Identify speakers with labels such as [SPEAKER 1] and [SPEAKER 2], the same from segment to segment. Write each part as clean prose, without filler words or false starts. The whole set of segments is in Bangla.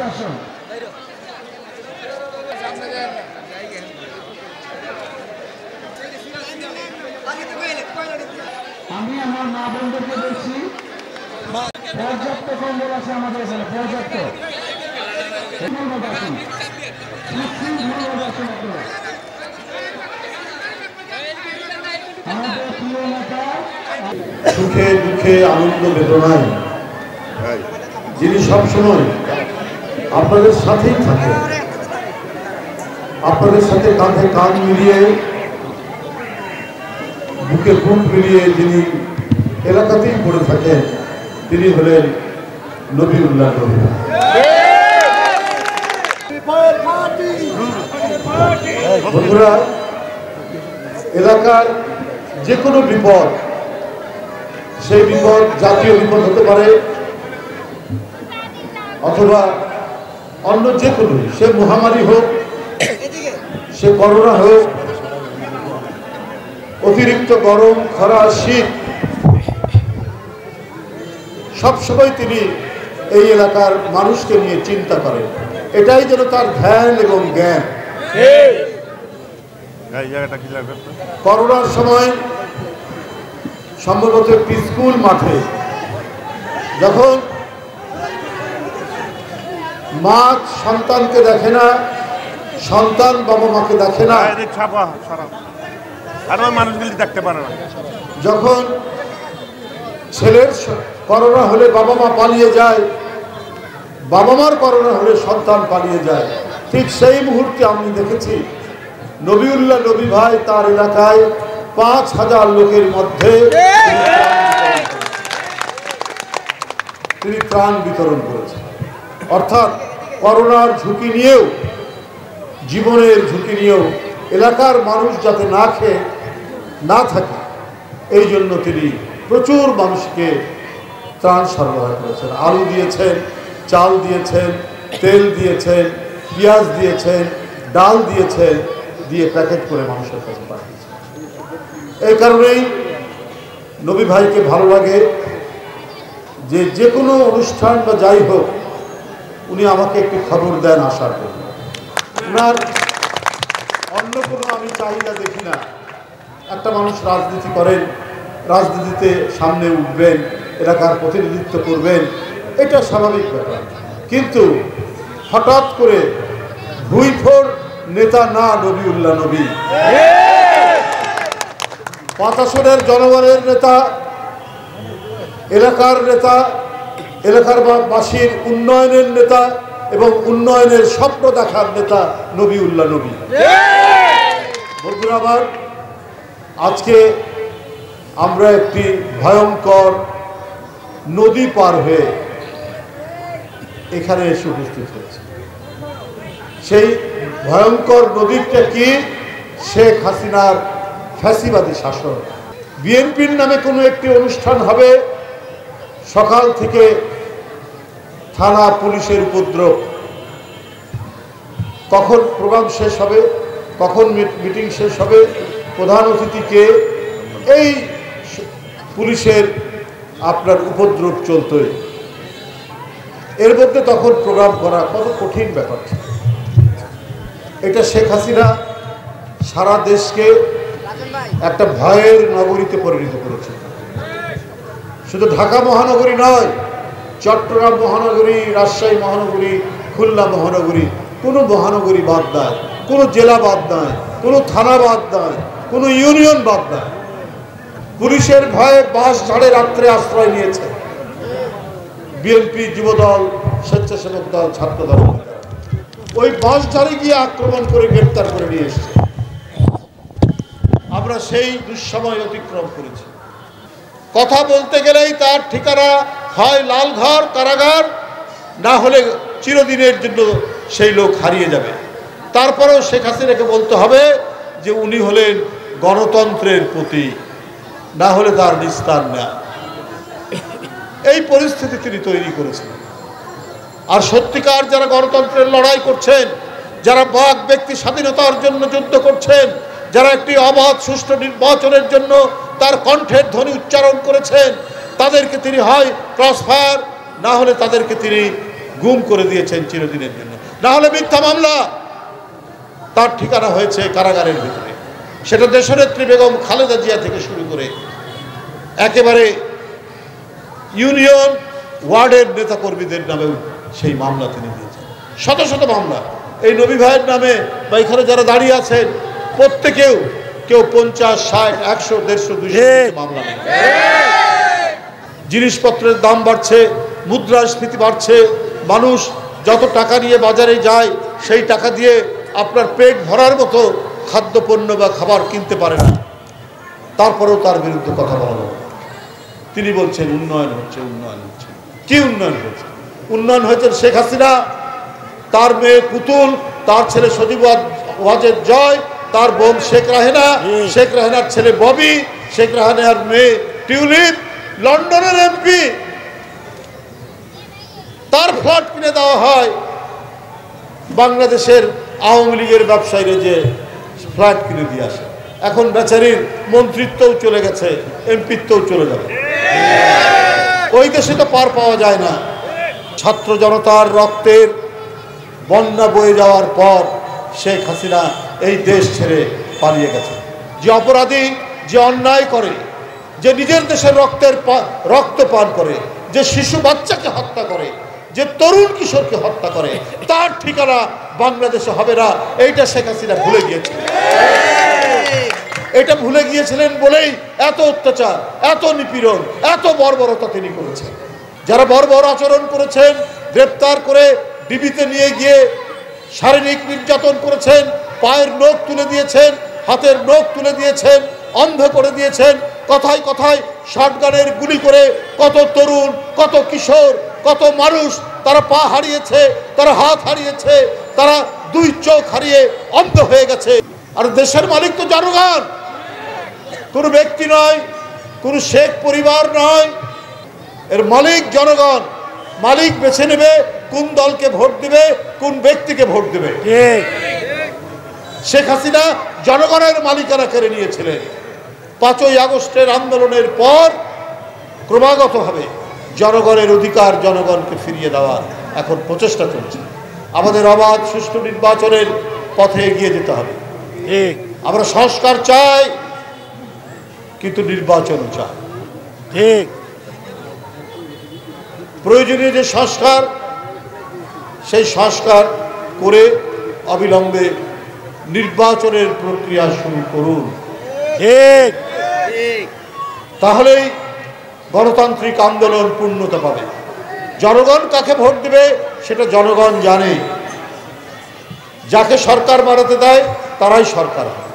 [SPEAKER 1] আসুন। আমি আমার মা বোনদেরকে দেখছি পর্যাপ্ত কম্বল আছে আমাদের এখানে, পর্যাপ্ত।
[SPEAKER 2] সুখে দুঃখে আনন্দ বেদনায় যিনি সবসময় আপনাদের সাথেই থাকেন, আপনাদের সাথে কাঁধে কাঁধ মিলিয়ে বুকে বুক মিলিয়ে যিনি এলাকাতেই পড়ে থাকেন, তিনি হলেন নবীউল্লাহ নবী। বন্ধুরা, এলাকার যে কোনো বিপদ, সেই বিপদ জাতীয় বিপদ হতে পারে অথবা অন্য যে কোনো, সে মহামারী হোক, সে করোনা হোক, অতিরিক্ত গরম, খরা, শীত, সবসময় তিনি এই এলাকার মানুষকে নিয়ে চিন্তা করেন। এটাই যেন তার ধ্যান এবং জ্ঞান। করোনার সময় সম্ভবত একটি স্কুল মাঠে যখন মা সন্তানকে দেখে না, সন্তান বাবা মাকে দেখে না,
[SPEAKER 3] মানুষগুলি দেখতে পারে না,
[SPEAKER 2] যখন ছেলের করোনা হলে বাবা মা পালিয়ে যায়, বাবা মার করোনা হলে সন্তান পালিয়ে যায়, ঠিক সেই মুহূর্তে আমি দেখেছি নবীউল্লাহ নবী ভাই তার এলাকায় ৫,০০০ লোকের মধ্যে তিনি ত্রাণ বিতরণ করেছেন। অর্থাৎ করোনার ঝুঁকি নিয়েও, জীবনের ঝুঁকি নিয়েও এলাকার মানুষ যাতে না খেয়ে না থাকে, এই জন্য তিনি প্রচুর মানুষকে ত্রাণ সরবরাহ করেছেন। আলু দিয়েছেন, চাল দিয়েছেন, তেল দিয়েছেন, পেঁয়াজ দিয়েছেন, ডাল দিয়েছেন, দিয়ে প্যাকেট করে মানুষের কাছে পাঠিয়েছেন। এই কারণেই নবী ভাইকে ভালো লাগে যে কোনো অনুষ্ঠান বা যাই হোক উনি আমাকে একটু খবর দেন আসার জন্য। ওনার অন্য কোনো আমি চাহিদা দেখি না। একটা মানুষ রাজনীতি করেন, রাজনীতিতে সামনে উঠবেন, এলাকার প্রতিনিধিত্ব করবেন, এটা স্বাভাবিক ব্যাপার, কিন্তু হঠাৎ করে ভুইফোর নেতা না নবীউল্লাহ নবী, ৫ জনগণের নেতা, এলাকার নেতা, এলাকার বাসীর উন্নয়নের নেতা এবং উন্নয়নের স্বপ্ন দেখার নেতা নবীউল্লাহ নবী। বন্ধুরা আমার, আজকে আমরা একটি ভয়ঙ্কর নদী পার হয়ে এখানে এসে উপস্থিত হয়েছে। সেই ভয়ঙ্কর নদীটা কি? শেখ হাসিনার ফ্যাসিবাদী শাসন। বিএনপির নামে কোনো একটি অনুষ্ঠান হবে, সকাল থেকে থানা পুলিশের উপদ্রব, কখন প্রোগ্রাম শেষ হবে, কখন মিটিং শেষ হবে, প্রধান অতিথিকে, এই পুলিশের আপনার উপদ্রব চলতোই। এর মধ্যে তখন প্রোগ্রাম করা কত কঠিন ব্যাপার। এটা শেখ হাসিনা সারা দেশকে একটা ভয়ের নগরীতে পরিণত করেছে। শুধু ঢাকা মহানগরী নয়, চট্টগ্রাম মহানগরী, রাজশাহী মহানগরী, খুলনা মহানগরী, কোনো মহানগরী বাদ নয়, কোনো জেলা বাদ নয়, কোনো থানা বাদ নয়, কোনো ইউনিয়ন বাদ নয়। পুলিশের ভয়ে বাস ঝাড়ে রাত্রে আশ্রয় নিয়েছে বিএনপি, যুবদল, স্বেচ্ছাসেবক দল, ছাত্র দল। ওই বাস ঝাড়ে গিয়ে আক্রমণ করে গ্রেপ্তার করে নিয়ে এসেছে। আমরা সেই দুঃসময় অতিক্রম করেছি। কথা বলতে গেলেই তার ঠিকানা হয় লালঘর কারাগার, না হলে চিরদিনের জন্য সেই লোক হারিয়ে যাবে। তারপরেও শেখ হাসিনাকে বলতে হবে যে উনি হলেন গণতন্ত্রের প্রতীক, না হলে তার নিস্তার না। এই পরিস্থিতি তিনি তৈরি করেছেন। আর সত্যিকার যারা গণতন্ত্রের লড়াই করছেন, যারা বাক ব্যক্তি স্বাধীনতার জন্য যুদ্ধ করছেন, যারা একটি অবাধ সুষ্ঠু নির্বাচনের জন্য তার কণ্ঠের ধ্বনি উচ্চারণ করেছেন, তাদেরকে তিনি হয় ক্রসফায়ার, না হলে তাদেরকে তিনি গুম করে দিয়েছেন চিরদিনের জন্য। না হলে মিথ্যা মামলা, তার ঠিকানা হয়েছে কারাগারের ভিতরে। সেটা দেশনেত্রী বেগম খালেদা জিয়া থেকে শুরু করে একেবারে ইউনিয়ন ওয়ার্ডের নেতাকর্মীদের নামেও সেই মামলা তিনি দিয়েছেন। শত শত মামলা এই নবী ভাইয়ের নামে বা এখানে যারা দাঁড়িয়ে আছেন প্রত্যেকেও কেউ 50, 60, 100, 150, 200 মামলা নেই। জিনিসপত্রের দাম বাড়ছে, মুদ্রাস্ফীতি বাড়ছে, মানুষ যত টাকা নিয়ে বাজারে যায় সেই টাকা দিয়ে আপনার পেট ভরার মতো খাদ্যপণ্য বা খাবার কিনতে পারে না, তারপরেও তার বিরুদ্ধে কথা বলা। তিনি বলছেন উন্নয়ন হচ্ছে, উন্নয়ন হচ্ছে। কি উন্নয়ন হয়েছে? উন্নয়ন হয়েছে শেখ হাসিনা, তার মেয়ে পুতুল, তার ছেলে সজীব ওয়াজেদ জয়, তার বোন শেখ রাহেনা, শেখ রাহেনার ছেলে ববি, শেখ রাহেনার মেয়ে টিউলিপ, লন্ডনের এমপি, তার ফ্ল্যাট কিনে দেওয়া হয়। বাংলাদেশের আওয়ামী লীগের ব্যবসায়ীরা যে ফ্ল্যাট কিনে দিয়ে আসে, এখন বেচারির মন্ত্রিত্বও চলে গেছে, এমপিত্বও চলে যাবে। ওই দেশে তো পার পাওয়া যায় না। ছাত্র জনতার রক্তের বন্যা বয়ে যাওয়ার পর শেখ হাসিনা এই দেশ ছেড়ে পালিয়ে গেছে। যে অপরাধী, যে অন্যায় করে, যে নিজের দেশের রক্ত পান করে, যে শিশু বাচ্চাকে হত্যা করে, যে তরুণ কিশোরকে হত্যা করে, তার ঠিকানা বাংলাদেশে হবে না। এইটা শেখ হাসিনা ভুলে গিয়েছে। এটা ভুলে গিয়েছিলেন বলেই এত অত্যাচার, এত নিপীড়ন, এত বর্বরতা তিনি করেছেন। যারা বর্বর আচরণ করেছেন, গ্রেপ্তার করে ডিবিতে নিয়ে গিয়ে শারীরিক নির্যাতন করেছেন, পায়ের নখ তুলে দিয়েছেন, হাতের নখ তুলে দিয়েছেন, অন্ধ করে দিয়েছেন, কথায় কথায় শটগানের গুলি করে কত তরুণ, কত কিশোর, কত মানুষ তারা পা হারিয়েছে, তারা হাত হারিয়েছে, তারা দুই চোখ হারিয়ে অন্ধ হয়ে গেছে। আর দেশের মালিক তো জনগণ, কোনো ব্যক্তি নয়, কোনো শেখ পরিবার নয়, এর মালিক জনগণ। মালিক বেছে নেবে কোন দলকে ভোট দিবে, কোন ব্যক্তিকে ভোট দিবে। শেখ হাসিনা জনগণের মালিকানা কেড়ে নিয়েছিলেন। 5ই আগস্টের আন্দোলনের পর ক্রমাগতভাবে জনগণের অধিকার জনগণকে ফিরিয়ে দেওয়ার এখন প্রচেষ্টা চলছে। আমাদের অবাধ সুষ্ঠু নির্বাচনের পথে এগিয়ে যেতে হবে। আমরা সংস্কার চাই, কিন্তু নির্বাচন চাই। ঠিক প্রয়োজনীয় যে সংস্কার, সেই সংস্কার করে অবিলম্বে নির্বাচনের প্রক্রিয়া শুরু করুন। ঠিক, তাহলেই গণতান্ত্রিক আন্দোলন পূর্ণতা পাবে। জনগণ কাকে ভোট দেবে সেটা জনগণ জানে। যাকে সরকার বানাতে দেয় তারাই সরকার হয়।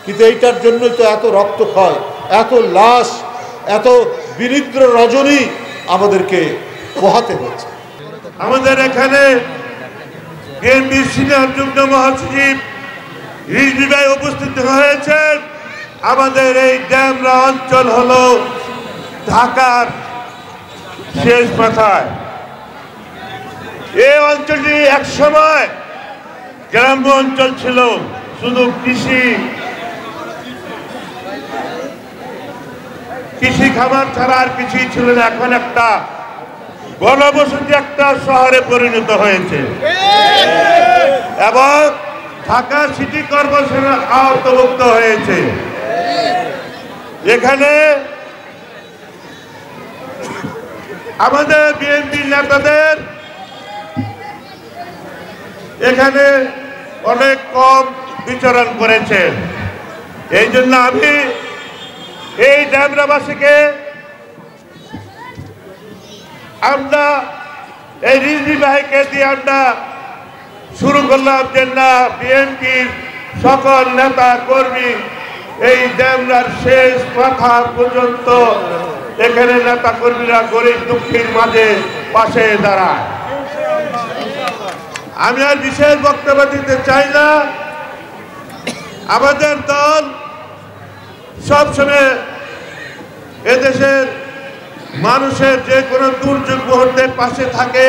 [SPEAKER 2] কিন্তু এইটার জন্যই তো এত রক্তক্ষয়, এত লাশ, এত বিনিদ্র রজনী আমাদেরকে পোহাতে হচ্ছে।
[SPEAKER 3] আমাদের এখানে বিএনপির সিনিয়র যুগ্ম মহাসচিব রিজভী ভাই উপস্থিত হয়েছেন। আমাদের এই ড্যামরা অঞ্চল হলো ঢাকার শেষ মাথায়। এই অঞ্চলটি একসময় গ্রাম্য অঞ্চল ছিল, শুধু কৃষি খামার ছাড়া আর কিছুই ছিল না। এখন একটা গণবসতি একটা শহরে পরিণত হয়েছে এবং ঢাকা সিটি কর্পোরেশনের আওতাভুক্ত হয়েছে। এখানে আমাদের বিএনপি নেতাদের এখানে অনেক কম বিচরণ করেছে। এই জন্য আমি এই ড্যামরাবাসীকে আমরা এই রিজভী ভাইকে দিয়ে আমরা শুরু করলাম যে না, বিএনপির সকল নেতা কর্মী এই ড্যামরার শেষ মাথা পর্যন্ত এখানে নেতা কর্মীরা গরিব দুঃখীর মাঝে পাশে দাঁড়ায়। আমি আর বিশেষ বক্তব্য দিতে চাই না। আমাদের দল সবসময় এদেশের মানুষের যে কোনো দুর্যোগ মুহূর্তে পাশে থাকে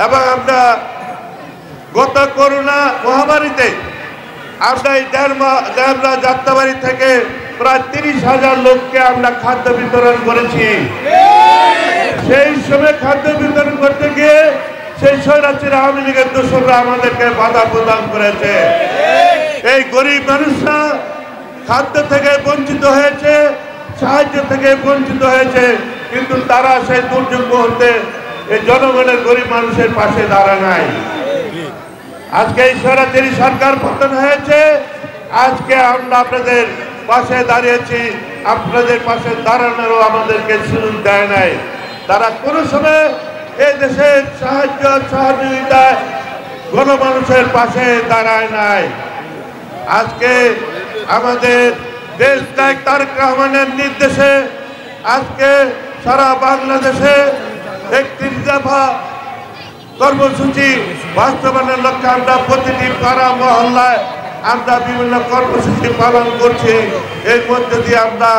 [SPEAKER 3] এবং আমরা গত করোনা মহামারীতে আমরা এই ড্যামরা যাত্রাবাড়ি থেকে প্রায় 30,000 লোককে আমরা খাদ্য বিতরণ করেছি। সেই সময় খাদ্য বিতরণ করতে গিয়ে সেই স্বৈরাচার আওয়ামী লীগের দোসররা আমাদেরকে বাধা প্রদান করেছে। এই গরিব মানুষরা খাদ্য থেকে বঞ্চিত হয়েছে, সাহায্য থেকে বঞ্চিত হয়েছে, কিন্তু তারা সেই দুর্যোগ মুহূর্তে এই জনগণের গরিব মানুষের পাশে দাঁড়ায় নাই। আজকে এই স্বৈরাচারী সরকার পতন হয়েছে, আজকে আমরা আপনাদের পাশে দাঁড়িয়েছি, আপনাদের পাশে দাঁড়ানোরও আমাদেরকে সুযোগ দেয় নাই। তারা কোনো সময় এই দেশের সাহায্য সহযোগিতায় গণমানুষের পাশে দাঁড়ায় নাই। আজকে আমাদের দেশ নায়ক তারেক রহমানের নির্দেশে আজকে সারা বাংলাদেশে ৩১ দফা কর্মসূচি বাস্তবায়নের লক্ষ্যে আমরা প্রতিটি পাড়া মহল্লায় আমরা বিভিন্ন কর্মসূচি পালন করছি। এর মধ্যে দিয়ে আমরা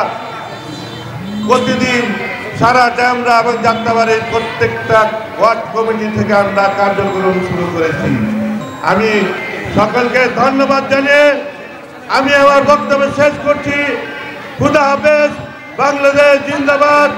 [SPEAKER 3] প্রতিদিন সারা ড্যামরা এবং যাত্রাবাড়ির প্রত্যেকটা ওয়ার্ড কমিটি থেকে আমরা কার্যক্রম শুরু করেছি। আমি সকলকে ধন্যবাদ জানিয়ে আমি আমার বক্তব্য শেষ করছি। খুদা হাফেজ। বাংলাদেশ জিন্দাবাদ।